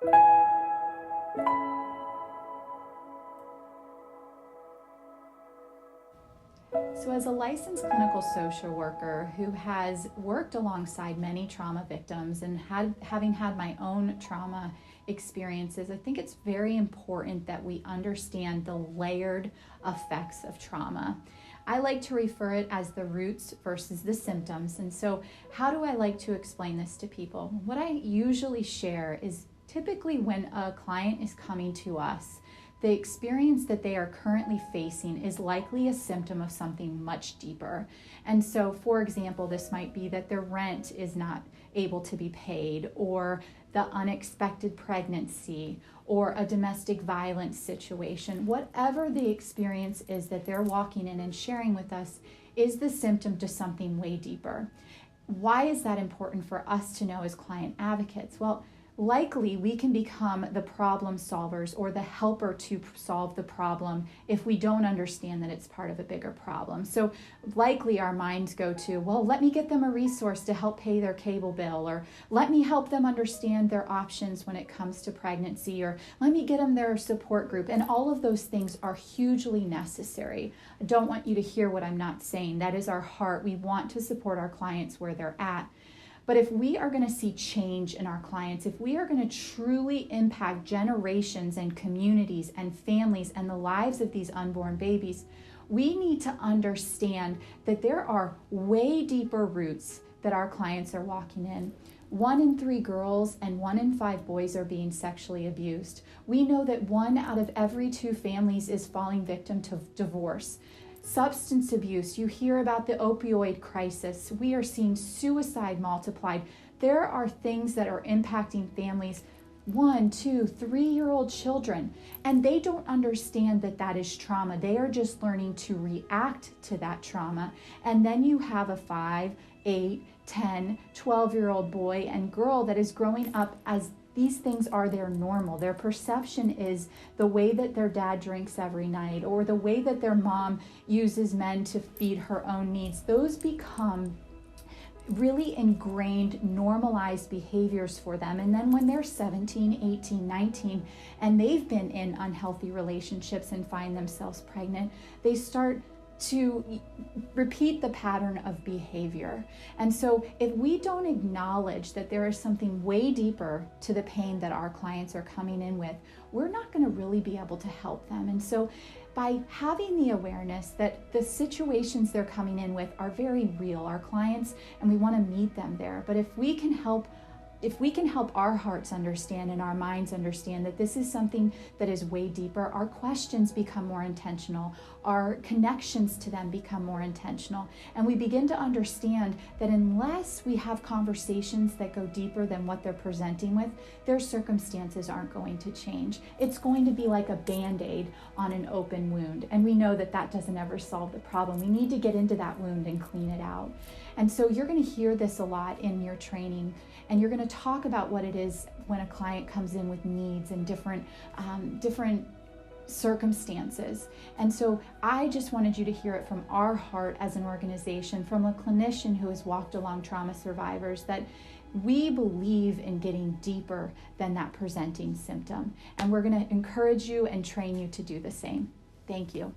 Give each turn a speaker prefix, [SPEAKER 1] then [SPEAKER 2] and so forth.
[SPEAKER 1] So as a licensed clinical social worker who has worked alongside many trauma victims and having had my own trauma experiences, I think it's very important that we understand the layered effects of trauma. I like to refer it as the roots versus the symptoms. And so how do I like to explain this to people? What I usually share is typically when a client is coming to us, the experience that they are currently facing is likely a symptom of something much deeper. And so, for example, this might be that their rent is not able to be paid, or the unexpected pregnancy, or a domestic violence situation. Whatever the experience is that they're walking in and sharing with us is the symptom to something way deeper. Why is that important for us to know as client advocates? Well, likely we can become the problem solvers or the helper to solve the problem if we don't understand that it's part of a bigger problem. So likely our minds go to, well, let me get them a resource to help pay their cable bill, or let me help them understand their options when it comes to pregnancy, or let me get them their support group. And all of those things are hugely necessary. I don't want you to hear what I'm not saying. That is our heart. We want to support our clients where they're at. But if we are going to see change in our clients, if we are going to truly impact generations and communities and families and the lives of these unborn babies, we need to understand that there are way deeper roots that our clients are walking in. 1 in 3 girls and 1 in 5 boys are being sexually abused. We know that 1 out of every 2 families is falling victim to divorce. Substance abuse, you hear about the opioid crisis. We are seeing suicide multiplied. There are things that are impacting families, 1, 2, 3-year-old children, and they don't understand that that is trauma. They are just learning to react to that trauma. And then you have a 5, 8, 10, 12-year-old boy and girl that is growing up as these things are their normal. Their perception is the way that their dad drinks every night, or the way that their mom uses men to feed her own needs. Those become really ingrained, normalized behaviors for them. And then when they're 17, 18, 19, and they've been in unhealthy relationships and find themselves pregnant, they start to repeat the pattern of behavior. And so if we don't acknowledge that there is something way deeper to the pain that our clients are coming in with, we're not going to really be able to help them. And so by having the awareness that the situations they're coming in with are very real, our clients, and we want to meet them there. But if we can help our hearts understand and our minds understand that this is something that is way deeper, our questions become more intentional, our connections to them become more intentional, and we begin to understand that unless we have conversations that go deeper than what they're presenting with, their circumstances aren't going to change. It's going to be like a Band-Aid on an open wound, and we know that that doesn't ever solve the problem. We need to get into that wound and clean it out. And so you're going to hear this a lot in your training, and you're going to talk about what it is when a client comes in with needs and different circumstances. And so I just wanted you to hear it from our heart as an organization, from a clinician who has walked along trauma survivors, that we believe in getting deeper than that presenting symptom. And we're going to encourage you and train you to do the same. Thank you.